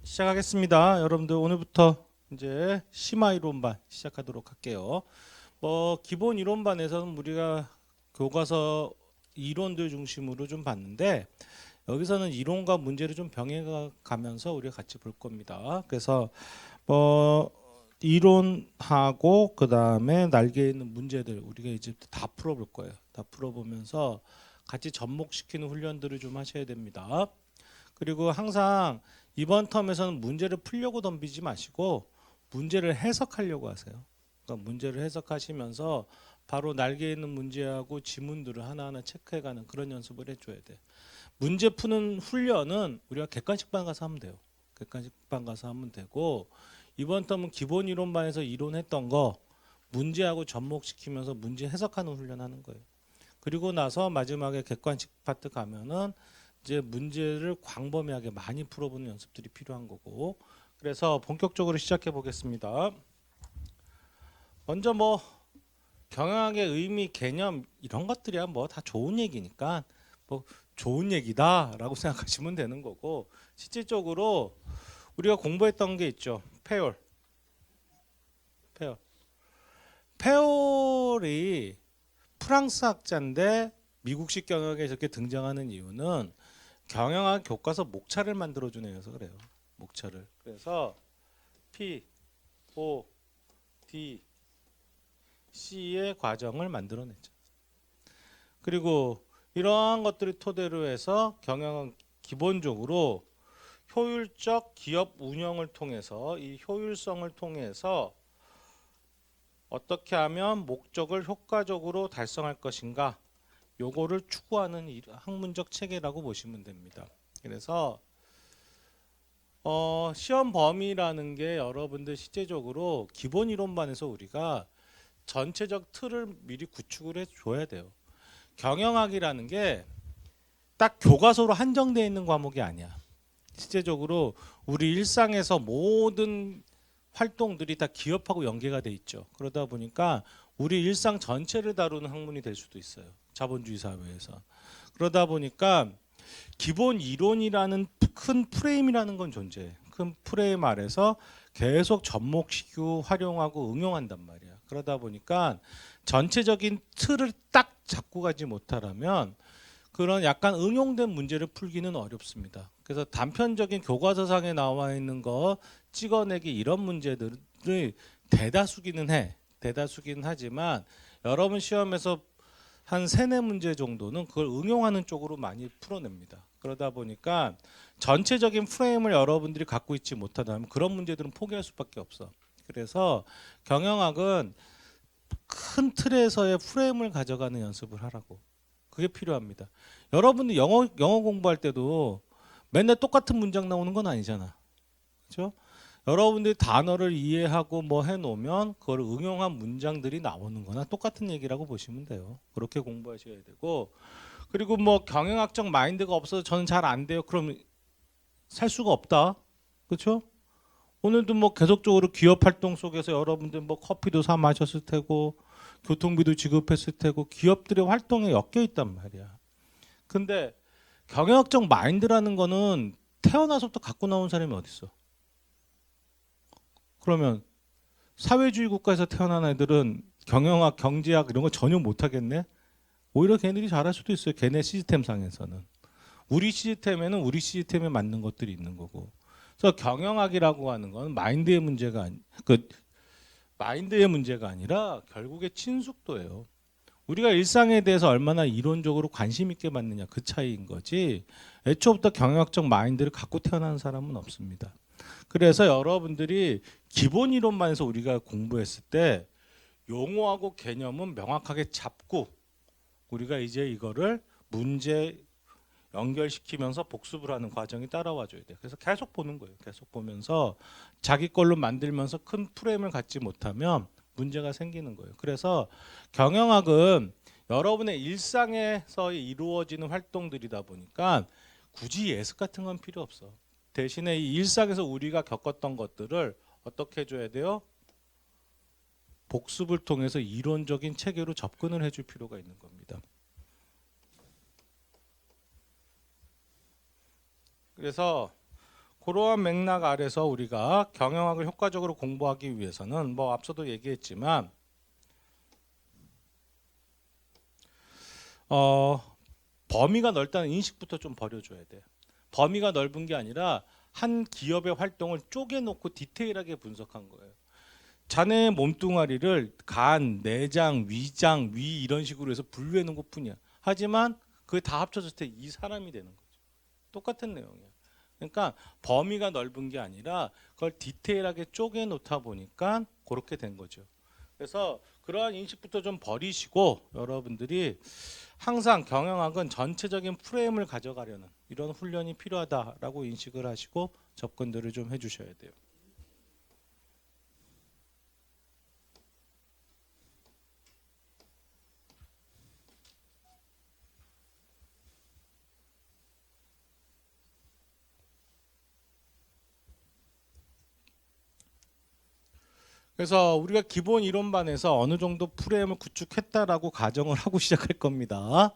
시작하겠습니다. 여러분들 오늘부터 이제 심화 이론반 시작하도록 할게요. 기본 이론반에서는 우리가 교과서 이론들 중심으로 좀 봤는데 여기서는 이론과 문제를 좀 병행해 가면서 우리가 같이 볼 겁니다. 그래서 뭐 이론하고 그 다음에 날개에 있는 문제들 우리가 이제 다 풀어볼 거예요. 다 풀어보면서 같이 접목시키는 훈련들을 좀 하셔야 됩니다. 그리고 항상 이번 텀에서는 문제를 풀려고 덤비지 마시고 문제를 해석하려고 하세요. 그러니까 문제를 해석하시면서 바로 날개에 있는 문제하고 지문들을 하나하나 체크해가는 그런 연습을 해줘야 돼. 문제 푸는 훈련은 우리가 객관식반 가서 하면 돼요. 객관식반 가서 하면 되고 이번 텀은 기본 이론반에서 이론했던 거 문제하고 접목시키면서 문제 해석하는 훈련하는 거예요. 그리고 나서 마지막에 객관식 파트 가면은 이제 문제를 광범위하게 많이 풀어보는 연습들이 필요한 거고. 그래서 본격적으로 시작해 보겠습니다. 먼저 경영학의 의미, 개념 이런 것들이야 다 좋은 얘기니까 좋은 얘기다라고 생각하시면 되는 거고, 실질적으로 우리가 공부했던 게 있죠. 페올. 페올이 프랑스 학자인데 미국식 경영학에 저렇게 등장하는 이유는 경영학 교과서 목차를 만들어주는 애여서 그래요. 목차를. 그래서 P, O, D, C의 과정을 만들어냈죠. 그리고 이러한 것들을 토대로 해서 경영은 기본적으로 효율적 기업 운영을 통해서 이 효율성을 통해서 어떻게 하면 목적을 효과적으로 달성할 것인가 요거를 추구하는 학문적 체계라고 보시면 됩니다. 그래서 시험 범위라는 게 여러분들 실제적으로 기본 이론반에서 우리가 전체적 틀을 미리 구축을 해줘야 돼요. 경영학이라는 게 딱 교과서로 한정되어 있는 과목이 아니야. 실제적으로 우리 일상에서 모든 활동들이 다 기업하고 연계가 돼 있죠. 그러다 보니까 우리 일상 전체를 다루는 학문이 될 수도 있어요. 자본주의 사회에서. 그러다 보니까 기본 이론이라는 큰 프레임이라는 건 존재해. 큰 프레임 아래서 계속 접목시키고 활용하고 응용한단 말이야. 그러다 보니까 전체적인 틀을 딱 잡고 가지 못하라면 그런 약간 응용된 문제를 풀기는 어렵습니다. 그래서 단편적인 교과서상에 나와 있는 거 찍어내기 이런 문제들을 대다수기는 해. 대다수기는 하지만 여러분 시험에서 한 세네 문제 정도는 그걸 응용하는 쪽으로 많이 풀어냅니다. 그러다 보니까 전체적인 프레임을 여러분들이 갖고 있지 못하다면 그런 문제들은 포기할 수밖에 없어. 그래서 경영학은 큰 틀에서의 프레임을 가져가는 연습을 하라고. 그게 필요합니다. 여러분들 영어 공부할 때도 맨날 똑같은 문장 나오는 건 아니잖아. 그렇죠? 여러분들이 단어를 이해하고 해놓으면 그걸 응용한 문장들이 나오는 거나 똑같은 얘기라고 보시면 돼요. 그렇게 공부하셔야 되고, 그리고 경영학적 마인드가 없어서 저는 잘 안 돼요. 그럼 살 수가 없다. 그렇죠? 오늘도 계속적으로 기업 활동 속에서 여러분들 커피도 사 마셨을 테고 교통비도 지급했을 테고 기업들의 활동에 엮여 있단 말이야. 근데 경영학적 마인드라는 거는 태어나서부터 갖고 나온 사람이 어디 있어? 그러면 사회주의 국가에서 태어난 애들은 경영학, 경제학 이런 거 전혀 못 하겠네? 오히려 걔네들이 잘할 수도 있어요. 걔네 시스템상에서는. 우리 시스템에는 우리 시스템에 맞는 것들이 있는 거고. 그래서 경영학이라고 하는 건 마인드의 문제가 아니라 결국에 친숙도예요. 우리가 일상에 대해서 얼마나 이론적으로 관심 있게 받느냐 그 차이인 거지. 애초부터 경영학적 마인드를 갖고 태어난 사람은 없습니다. 그래서 여러분들이 기본 이론만에서 우리가 공부했을 때 용어하고 개념은 명확하게 잡고 우리가 이제 이거를 문제 연결시키면서 복습을 하는 과정이 따라와 줘야 돼요. 그래서 계속 보는 거예요. 계속 보면서 자기 걸로 만들면서 큰 프레임을 갖지 못하면 문제가 생기는 거예요. 그래서 경영학은 여러분의 일상에서 이루어지는 활동들이다 보니까 굳이 예습 같은 건 필요 없어. 대신에 이 일상에서 우리가 겪었던 것들을 어떻게 해줘야 돼요? 복습을 통해서 이론적인 체계로 접근을 해줄 필요가 있는 겁니다. 그래서 그러한 맥락 아래서 우리가 경영학을 효과적으로 공부하기 위해서는 뭐 앞서도 얘기했지만 범위가 넓다는 인식부터 좀 버려줘야 돼요. 범위가 넓은 게 아니라 한 기업의 활동을 쪼개놓고 디테일하게 분석한 거예요. 자네의 몸뚱아리를 간, 내장, 위장, 위 이런 식으로 해서 분류해 놓은 것뿐이야. 하지만 그게 다 합쳐졌을 때 이 사람이 되는 거죠. 똑같은 내용이야. 그러니까 범위가 넓은 게 아니라 그걸 디테일하게 쪼개 놓다 보니까 그렇게 된 거죠. 그래서 그러한 인식부터 좀 버리시고 여러분들이 항상 경영학은 전체적인 프레임을 가져가려는 이런 훈련이 필요하다라고 인식을 하시고 접근들을 좀 해주셔야 돼요. 그래서 우리가 기본 이론반에서 어느 정도 프레임을 구축했다라고 가정을 하고 시작할 겁니다.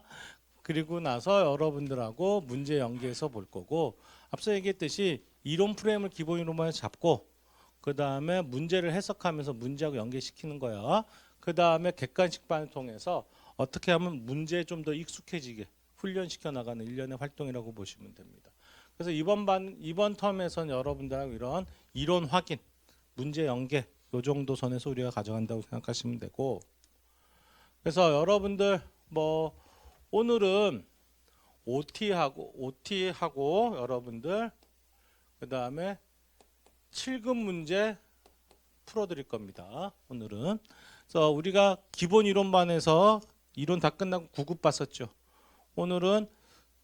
그리고 나서 여러분들하고 문제 연계해서 볼 거고 앞서 얘기했듯이 이론 프레임을 기본 이론반에 잡고 그 다음에 문제를 해석하면서 문제하고 연계시키는 거야. 그 다음에 객관식반을 통해서 어떻게 하면 문제에 좀 더 익숙해지게 훈련시켜 나가는 일련의 활동이라고 보시면 됩니다. 그래서 이번 텀에서는 여러분들하고 이런 이론 확인, 문제 연계 요 정도 선에서 우리가 가져간다고 생각하시면 되고 그래서 여러분들 뭐 오늘은 OT하고 여러분들 그 다음에 7급 문제 풀어드릴 겁니다. 오늘은 그래서 우리가 기본 이론반에서 이론 다 끝나고 9급 봤었죠. 오늘은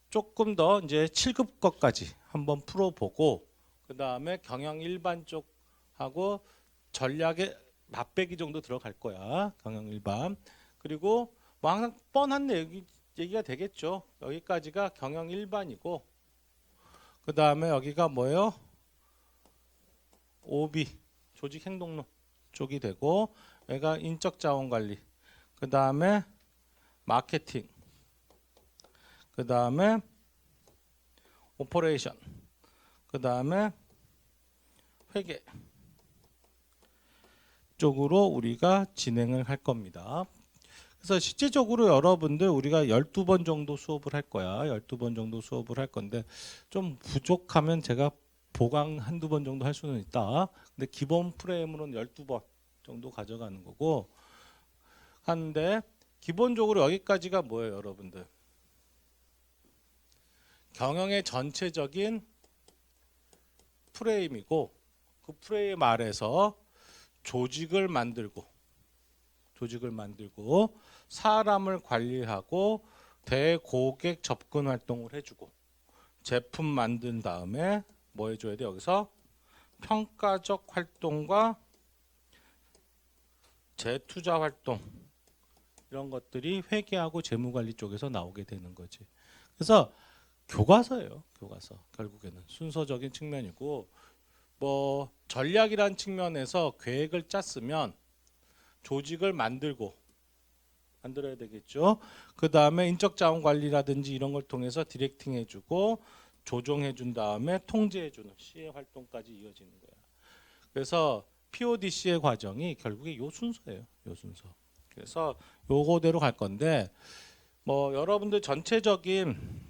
조금 더 이제 7급 것까지 한번 풀어보고 그 다음에 경영 일반 쪽하고 전략의 맛배기 정도 들어갈 거야. 경영 일반. 그리고 뭐 항상 뻔한 얘기가 되겠죠. 여기까지가 경영 일반이고 그 다음에 여기가 뭐예요? OB 조직 행동론 쪽이 되고 여기가 인적 자원 관리 그 다음에 마케팅 그 다음에 오퍼레이션 그 다음에 회계 쪽으로 우리가 진행을 할 겁니다. 그래서 실제적으로 여러분들 우리가 12번 정도 수업을 할 거야. 12번 정도 수업을 할 건데 좀 부족하면 제가 보강 한두 번 정도 할 수는 있다. 근데 기본 프레임으로는 12번 정도 가져가는 거고 하는데 기본적으로 여기까지가 뭐예요, 여러분들? 경영의 전체적인 프레임이고 그 프레임 아래서 조직을 만들고 사람을 관리하고 대고객 접근 활동을 해주고 제품 만든 다음에 뭐 해줘야 돼? 여기서 평가적 활동과 재투자 활동 이런 것들이 회계하고 재무관리 쪽에서 나오게 되는 거지. 그래서 교과서예요. 교과서 결국에는 순서적인 측면이고 뭐 전략이란 측면에서 계획을 짰으면 조직을 만들어야 되겠죠. 그 다음에 인적 자원 관리라든지 이런 걸 통해서 디렉팅 해주고 조정해준 다음에 통제해주는 CA 활동까지 이어지는 거야. 그래서 PODC의 과정이 결국에 요 순서예요. 요 순서. 그래서 요거대로 갈 건데 뭐 여러분들 전체적인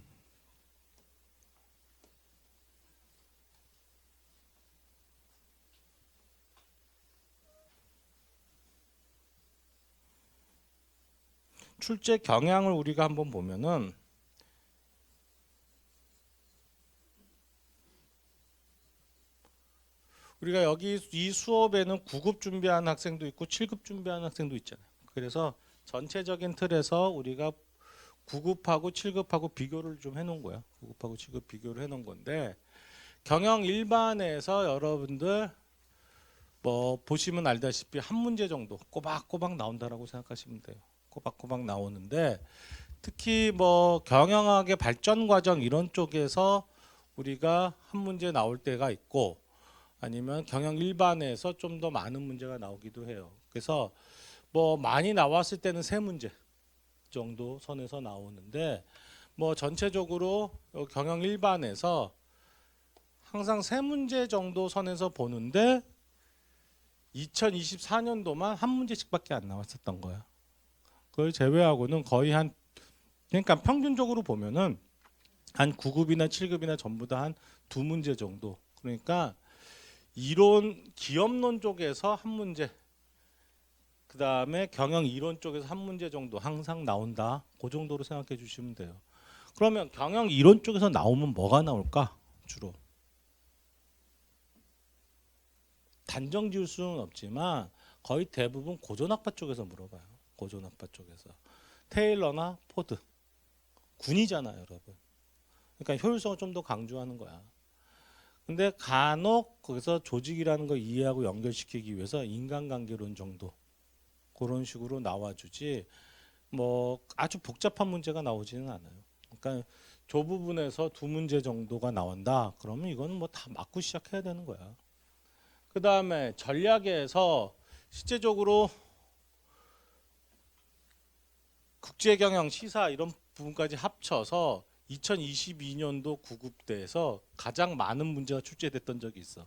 출제 경향을 우리가 한번 보면은 우리가 여기 이 수업에는 9급 준비하는 학생도 있고 7급 준비하는 학생도 있잖아요. 그래서 전체적인 틀에서 우리가 9급하고 7급하고 비교를 좀 해놓은 거야. 9급하고 7급 비교를 해놓은 건데 경영 일반에서 여러분들 뭐 보시면 알다시피 한 문제 정도 꼬박꼬박 나온다라고 생각하시면 돼요. 꼬박꼬박 나오는데 특히 뭐 경영학의 발전 과정 이런 쪽에서 우리가 한 문제 나올 때가 있고 아니면 경영 일반에서 좀 더 많은 문제가 나오기도 해요. 그래서 뭐 많이 나왔을 때는 세 문제 정도 선에서 나오는데 뭐 전체적으로 경영 일반에서 항상 세 문제 정도 선에서 보는데 2024년도만 한 문제씩밖에 안 나왔었던 거야. 그걸 제외하고는 거의 한 그러니까 평균적으로 보면은 한 9급이나 7급이나 전부 다 한 두 문제 정도. 그러니까 이론 기업론 쪽에서 한 문제, 그 다음에 경영 이론 쪽에서 한 문제 정도 항상 나온다. 그 정도로 생각해 주시면 돼요. 그러면 경영 이론 쪽에서 나오면 뭐가 나올까? 주로 단정 지을 수는 없지만 거의 대부분 고전학파 쪽에서 물어봐요. 고전학파 쪽에서 테일러나 포드 군이잖아요, 여러분. 그러니까 효율성을 좀 더 강조하는 거야. 근데 간혹 거기서 조직이라는 걸 이해하고 연결시키기 위해서 인간관계론 정도 그런 식으로 나와주지 뭐 아주 복잡한 문제가 나오지는 않아요. 그러니까 저 부분에서 두 문제 정도가 나온다. 그러면 이거는 뭐 다 맞고 시작해야 되는 거야. 그 다음에 전략에서 실제적으로 국제경영 시사 이런 부분까지 합쳐서 2022년도 구급대에서 가장 많은 문제가 출제됐던 적이 있어.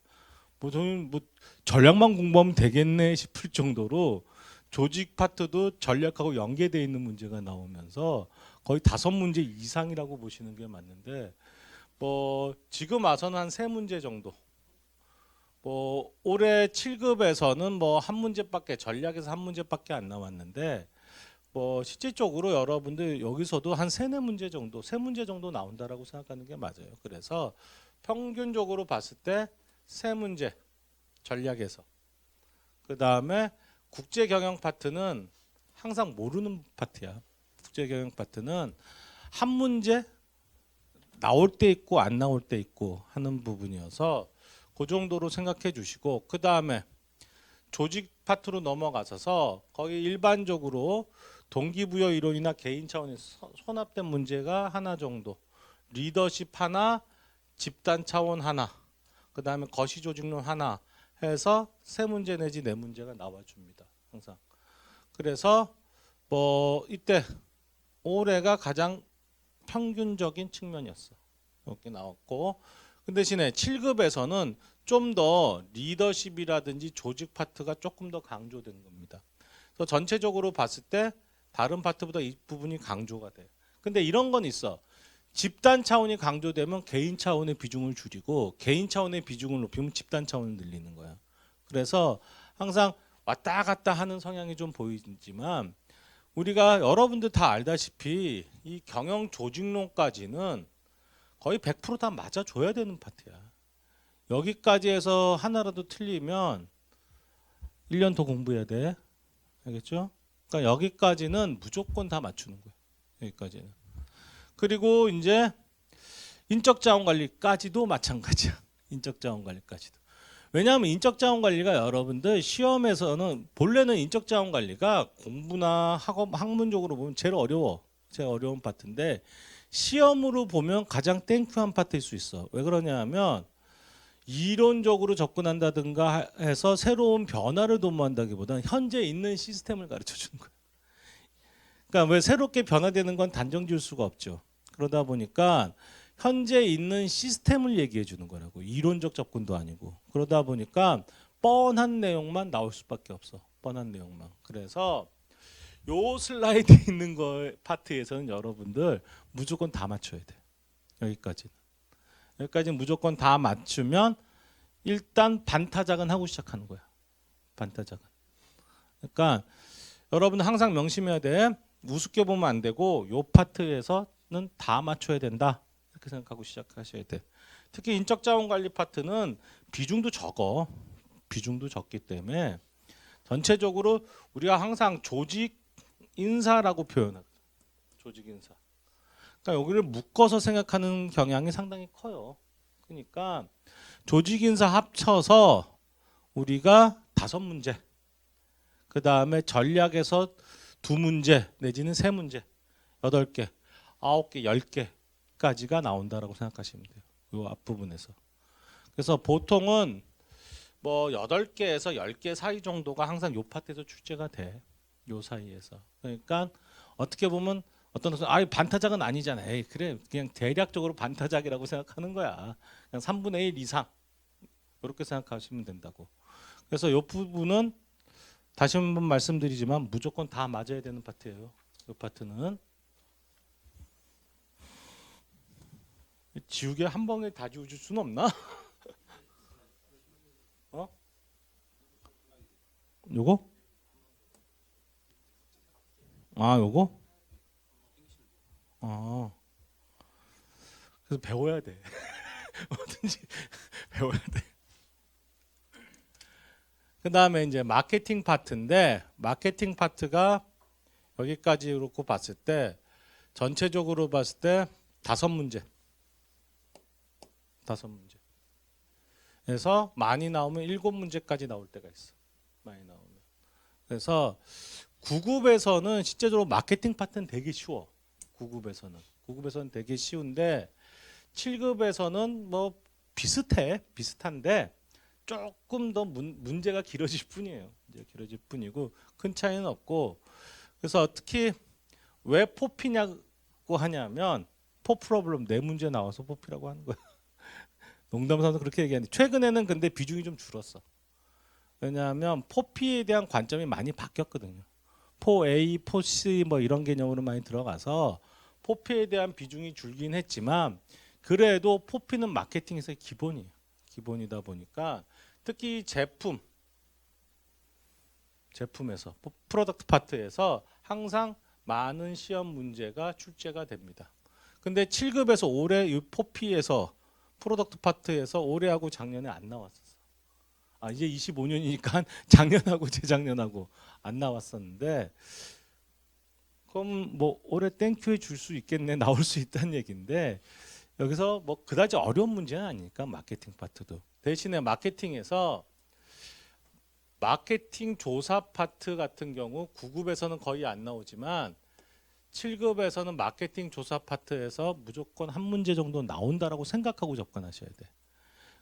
뭐 저는 뭐 전략만 공부하면 되겠네 싶을 정도로 조직 파트도 전략하고 연계되어 있는 문제가 나오면서 거의 5문제 이상이라고 보시는 게 맞는데 뭐 지금 와서는 한 3문제 정도. 뭐 올해 7급에서는 뭐 한 문제밖에 전략에서 한 문제밖에 안 나왔는데 뭐 실질적으로 여러분들 여기서도 한 3-4문제 정도, 3문제 정도 나온다라고 생각하는 게 맞아요. 그래서 평균적으로 봤을 때 3문제 전략에서 그 다음에 국제경영 파트는 항상 모르는 파트야. 국제경영 파트는 한 문제 나올 때 있고 안 나올 때 있고 하는 부분이어서 그 정도로 생각해 주시고 그 다음에 조직 파트로 넘어가셔서 거의 일반적으로 동기부여 이론이나 개인 차원에서 혼합된 문제가 하나 정도, 리더십 하나, 집단 차원 하나, 그 다음에 거시조직론 하나 해서 3문제 내지 4문제가 나와줍니다. 항상. 그래서 뭐 이때 올해가 가장 평균적인 측면이었어. 이렇게 나왔고 그 대신에 7급에서는 좀 더 리더십이라든지 조직 파트가 조금 더 강조된 겁니다. 그래서 전체적으로 봤을 때 다른 파트보다 이 부분이 강조가 돼. 근데 이런 건 있어. 집단 차원이 강조되면 개인 차원의 비중을 줄이고 개인 차원의 비중을 높이면 집단 차원을 늘리는 거야. 그래서 항상 왔다 갔다 하는 성향이 좀 보이지만 우리가 여러분들 다 알다시피 이 경영 조직론까지는 거의 100%다 맞아줘야 되는 파트야. 여기까지 해서 하나라도 틀리면 1년 더 공부해야 돼. 알겠죠? 그러니까 여기까지는 무조건 다 맞추는 거야. 여기까지는. 그리고 이제 인적자원관리까지도 마찬가지야. 인적자원관리까지도. 왜냐하면 인적자원관리가 여러분들 시험에서는 본래는 인적자원관리가 공부나 학문적으로 보면 제일 어려워. 제일 어려운 파트인데 시험으로 보면 가장 땡큐한 파트일 수 있어. 왜 그러냐면 이론적으로 접근한다든가 해서 새로운 변화를 도모한다기보다는 현재 있는 시스템을 가르쳐 주는 거예요. 그러니까 왜 새롭게 변화되는 건 단정 지을 수가 없죠. 그러다 보니까 현재 있는 시스템을 얘기해 주는 거라고. 이론적 접근도 아니고. 그러다 보니까 뻔한 내용만 나올 수밖에 없어. 뻔한 내용만. 그래서 요 슬라이드에 있는 거 파트에서는 여러분들 무조건 다 맞춰야 돼. 여기까지는. 여기까지는 무조건 다 맞추면 일단 반타작은 하고 시작하는 거야. 반타작은. 그러니까 여러분 항상 명심해야 돼. 우습게 보면 안 되고 요 파트에서는 다 맞춰야 된다. 이렇게 생각하고 시작하셔야 돼. 특히 인적자원관리 파트는 비중도 적어. 비중도 적기 때문에 전체적으로 우리가 항상 조직 인사라고 표현하거든. 조직 인사. 그러니까 여기를 묶어서 생각하는 경향이 상당히 커요. 그러니까 조직 인사 합쳐서 우리가 5문제, 그 다음에 전략에서 2문제 내지는 3문제, 8개, 9개, 10개까지가 나온다라고 생각하시면 돼요. 이 앞부분에서. 그래서 보통은 뭐 8개에서 10개 사이 정도가 항상 요 파트에서 출제가 돼. 요 사이에서. 그러니까 어떻게 보면 어떤 것은 아 반타작은 아니잖아. 에이 그래 그냥 대략적으로 반타작이라고 생각하는 거야. 그냥 3분의 1 이상 이렇게 생각하시면 된다고. 그래서 이 부분은 다시 한번 말씀드리지만 무조건 다 맞아야 되는 파트예요. 이 파트는 지우개 한 방에 다 지워줄 수는 없나? 어? 요거? 아 요거? 아 그래서 배워야 돼. 뭐든지 배워야 돼. 그 다음에 이제 마케팅 파트인데 마케팅 파트가 여기까지 놓고 봤을 때 전체적으로 봤을 때 5문제. 5문제. 그래서 많이 나오면 7문제까지 나올 때가 있어. 많이 나오면. 그래서 9급에서는 실제적으로 마케팅 파트는 되게 쉬워. 9급에서는 되게 쉬운데 7급에서는 뭐 비슷한데 조금 더 문제가 길어질 뿐이에요. 이제 길어질 뿐이고 큰 차이는 없고 그래서 특히 왜 포피냐고 하냐면 포 프로블럼 4문제 나와서 포피라고 하는 거야. 농담삼아서 그렇게 얘기하는데 최근에는 근데 비중이 좀 줄었어. 왜냐하면 포피에 대한 관점이 많이 바뀌었거든요. 포A, 포C 뭐 이런 개념으로 많이 들어가서 포피에 대한 비중이 줄긴 했지만 그래도 포피는 마케팅에서의 기본이에요. 기본이다 보니까 특히 제품에서 프로덕트 파트에서 항상 많은 시험 문제가 출제가 됩니다. 근데 7급에서 올해 이 포피에서 프로덕트 파트에서 올해하고 작년에 안 나왔었어. 아 이제 25년이니까 작년하고 재작년하고 안 나왔었는데 그럼 뭐 올해 땡큐 해줄 수 있겠네 나올 수 있다는 얘기인데 여기서 뭐 그다지 어려운 문제는 아니니까 마케팅 파트도 대신에 마케팅에서 마케팅 조사 파트 같은 경우 9급에서는 거의 안 나오지만 7급에서는 마케팅 조사 파트에서 무조건 한 문제 정도 나온다라고 생각하고 접근하셔야 돼.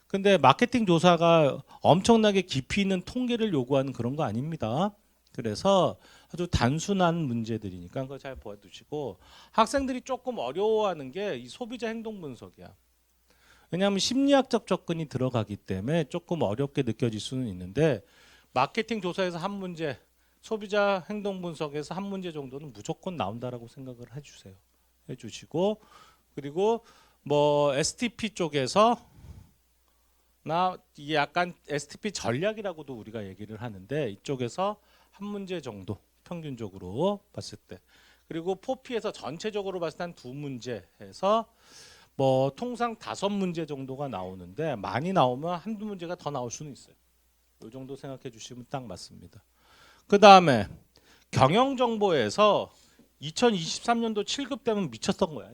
근데 마케팅 조사가 엄청나게 깊이 있는 통계를 요구하는 그런 거 아닙니다. 그래서 아주 단순한 문제들이니까 그거 잘 봐두시고 학생들이 조금 어려워하는 게 이 소비자 행동 분석이야. 왜냐하면 심리학적 접근이 들어가기 때문에 조금 어렵게 느껴질 수는 있는데 마케팅 조사에서 한 문제, 소비자 행동 분석에서 한 문제 정도는 무조건 나온다라고 생각을 해주시고 그리고 뭐 STP 쪽에서 이게 약간 STP 전략이라고도 우리가 얘기를 하는데 이쪽에서 한 문제 정도 평균적으로 봤을 때 그리고 포피에서 전체적으로 봤을 때 한 2문제에서 뭐 통상 5문제 정도가 나오는데 많이 나오면 한두 문제가 더 나올 수는 있어요. 이 정도 생각해 주시면 딱 맞습니다. 그 다음에 경영정보에서 2023년도 7급 되면 미쳤던 거야.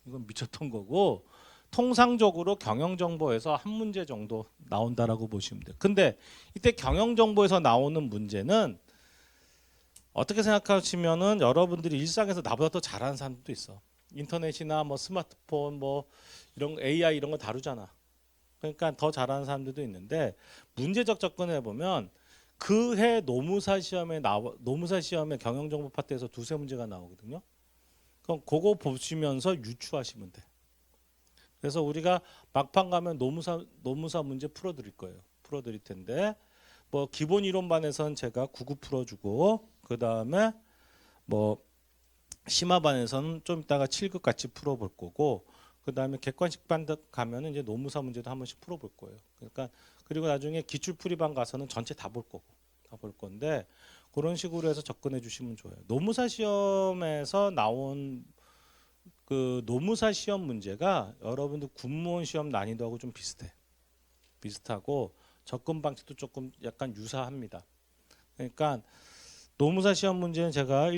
이건 미쳤던 거고 통상적으로 경영정보에서 한 문제 정도 나온다라고 보시면 돼요. 근데 이때 경영정보에서 나오는 문제는 어떻게 생각하시면은 여러분들이 일상에서 나보다 더 잘하는 사람들도 있어. 인터넷이나 뭐 스마트폰 뭐 이런 AI 이런 거 다루잖아. 그러니까 더 잘하는 사람들도 있는데 문제적 접근해 보면 그 해 노무사 시험에 경영정보 파트에서 2-3문제가 나오거든요. 그럼 그거 보시면서 유추하시면 돼. 그래서 우리가 막판 가면 노무사 문제 풀어드릴 거예요. 풀어드릴 텐데 뭐 기본 이론반에선 제가 9급 풀어주고 그 다음에 뭐 심화반에서는 좀 이따가 7급 같이 풀어볼 거고 그 다음에 객관식반 가면은 이제 노무사 문제도 한 번씩 풀어볼 거예요. 그러니까 그리고 나중에 기출풀이반 가서는 전체 다 볼 거고 다 볼 건데 그런 식으로 해서 접근해 주시면 좋아요. 노무사 시험에서 나온 그 노무사 시험 문제가 여러분들 군무원 시험 난이도하고 좀 비슷하고 접근 방식도 조금 약간 유사합니다. 그러니까 노무사 시험 문제는 제가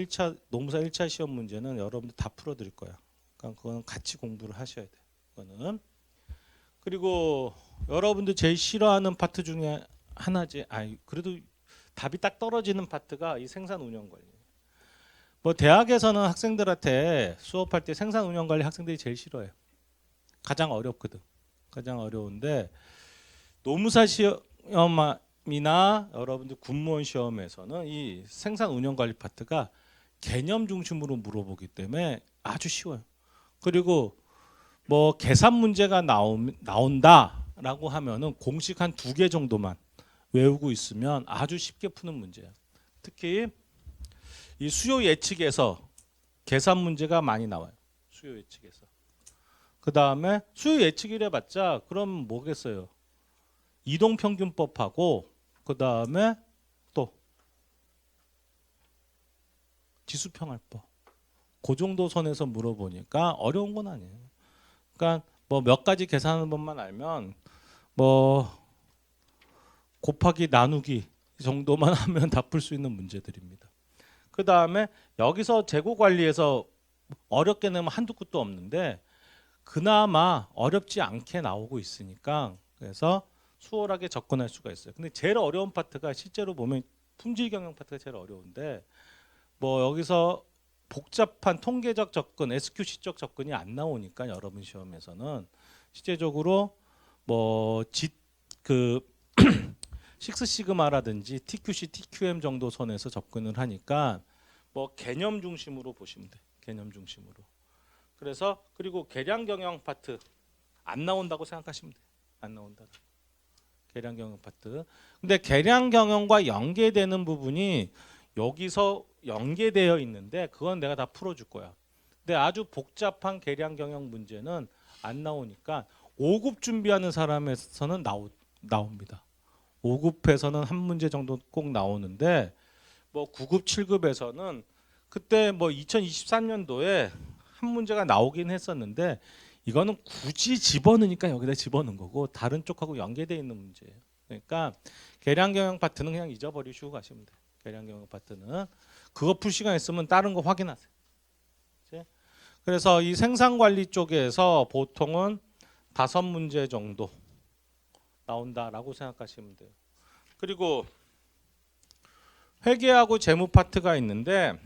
노무사 1차 시험 문제는 여러분들 다 풀어 드릴 거야. 그러니까 그거는 같이 공부를 하셔야 돼요. 그거는. 그리고 여러분들 제일 싫어하는 파트 중에 하나지. 그래도 답이 딱 떨어지는 파트가 이 생산 운영 관리. 뭐 대학에서는 학생들한테 수업할 때 생산 운영 관리 학생들이 제일 싫어해요. 가장 어렵거든. 가장 어려운데 노무사 시험이나 여러분들 군무원 시험에서는 이 생산 운영 관리 파트가 개념 중심으로 물어보기 때문에 아주 쉬워요. 그리고 뭐 계산 문제가 나온다라고 하면은 공식 한 2개 정도만 외우고 있으면 아주 쉽게 푸는 문제예요. 특히 이 수요 예측에서 계산 문제가 많이 나와요. 수요 예측에서. 그 다음에 수요 예측이래 봤자 그럼 뭐겠어요? 이동평균법하고 그 다음에 또 지수평할법. 그 정도 선에서 물어보니까 어려운 건 아니에요. 그러니까 뭐 몇 가지 계산하는 법만 알면 뭐 곱하기 나누기 정도만 하면 다 풀 수 있는 문제들입니다. 그 다음에 여기서 재고 관리에서 어렵게 내면 한두 끝도 없는데 그나마 어렵지 않게 나오고 있으니까 그래서 수월하게 접근할 수가 있어요. 근데 제일 어려운 파트가 실제로 보면 품질 경영 파트가 제일 어려운데 뭐 여기서 복잡한 통계적 접근, SQC적 접근이 안 나오니까 여러분 시험에서는 실제적으로 뭐그 식스시그마라든지 TQC, TQM 정도 선에서 접근을 하니까 뭐 개념 중심으로 보시면 돼. 개념 중심으로. 그래서 그리고 계량 경영 파트 안 나온다고 생각하시면 돼. 안 나온다. 계량 경영 파트. 근데 계량 경영과 연계되는 부분이 여기서 연계되어 있는데 그건 내가 다 풀어줄 거야. 근데 아주 복잡한 계량 경영 문제는 안 나오니까 5급 준비하는 사람에서는 나옵니다. 5급에서는 한 문제 정도 꼭 나오는데 뭐 9급, 7급에서는 그때 뭐 2023년도에 한 문제가 나오긴 했었는데 이거는 굳이 집어넣으니까 여기다 집어넣은 거고 다른 쪽하고 연계되어 있는 문제예요. 그러니까 계량 경영 파트는 그냥 잊어버리시고 가시면 돼요. 계량 경영 파트는 그거 풀 시간 있으면 다른 거 확인하세요. 그래서 이 생산 관리 쪽에서 보통은 5문제 정도 나온다라고 생각하시면 돼요. 그리고 회계하고 재무 파트가 있는데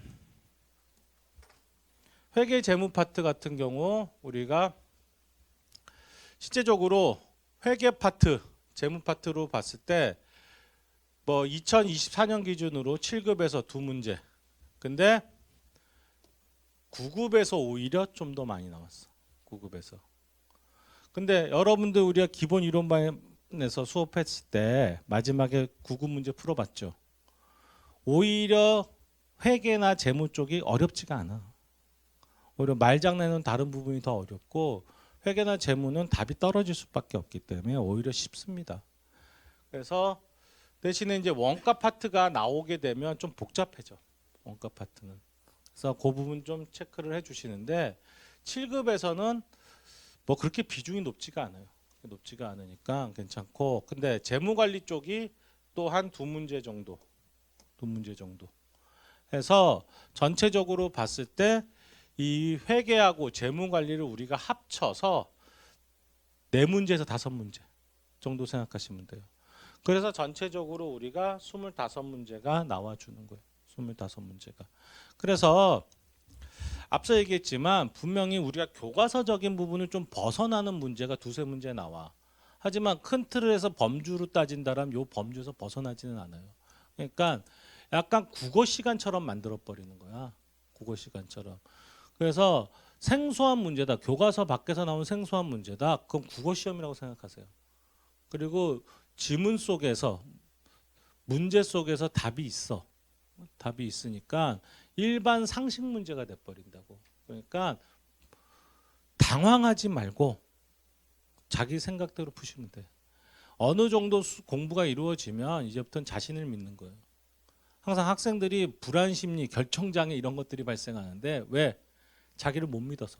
회계 재무 파트 같은 경우 우리가 실제적으로 회계 파트, 재무 파트로 봤을 때 뭐 2024년 기준으로 7급에서 2문제. 근데 9급에서 오히려 좀 더 많이 나왔어. 9급에서. 근데 여러분들 우리가 기본 이론반에서 수업했을 때 마지막에 9급 문제 풀어봤죠. 오히려 회계나 재무 쪽이 어렵지가 않아. 오히려 말장난은 다른 부분이 더 어렵고 회계나 재무는 답이 떨어질 수밖에 없기 때문에 오히려 쉽습니다. 그래서 대신에 이제 원가 파트가 나오게 되면 좀 복잡해져. 원가 파트는. 그래서 그 부분 좀 체크를 해주시는데 7급에서는 뭐 그렇게 비중이 높지가 않아요. 높지가 않으니까 괜찮고 근데 재무관리 쪽이 또 한 2문제 정도 2문제 정도 해서 전체적으로 봤을 때 이 회계하고 재무관리를 우리가 합쳐서 4문제에서 5문제 정도 생각하시면 돼요. 그래서 전체적으로 우리가 25문제가 나와주는 거예요. 25문제가. 그래서 앞서 얘기했지만 분명히 우리가 교과서적인 부분을 좀 벗어나는 문제가 2-3문제 나와. 하지만 큰 틀에서 범주로 따진다면 요 범주에서 벗어나지는 않아요. 그러니까 약간 국어 시간처럼 만들어 버리는 거야. 국어 시간처럼. 그래서 생소한 문제다. 교과서 밖에서 나온 생소한 문제다. 그럼 국어 시험이라고 생각하세요. 그리고 지문 속에서 문제 속에서 답이 있어. 답이 있으니까 일반 상식 문제가 돼 버린다고. 그러니까 당황하지 말고 자기 생각대로 푸시면 돼. 어느 정도 공부가 이루어지면 이제부터는 자신을 믿는 거예요. 항상 학생들이 불안 심리, 결정장애 이런 것들이 발생하는데 왜? 자기를 못 믿어서.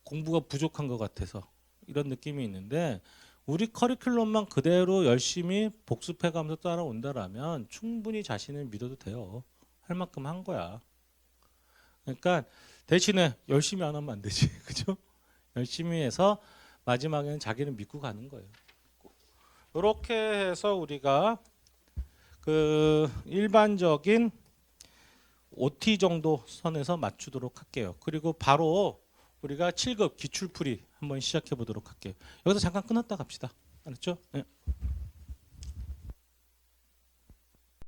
공부가 부족한 것 같아서 이런 느낌이 있는데 우리 커리큘럼만 그대로 열심히 복습해가면서 따라온다라면 충분히 자신을 믿어도 돼요. 할 만큼 한 거야. 그러니까 대신에 열심히 안 하면 안 되지. 그죠? 열심히 해서 마지막에는 자기를 믿고 가는 거예요. 이렇게 해서 우리가 그 일반적인 OT 정도 선에서 맞추도록 할게요. 그리고 바로 우리가 7급 기출풀이 한번 시작해 보도록 할게요. 여기서 잠깐 끊었다 갑시다. 알았죠? 네.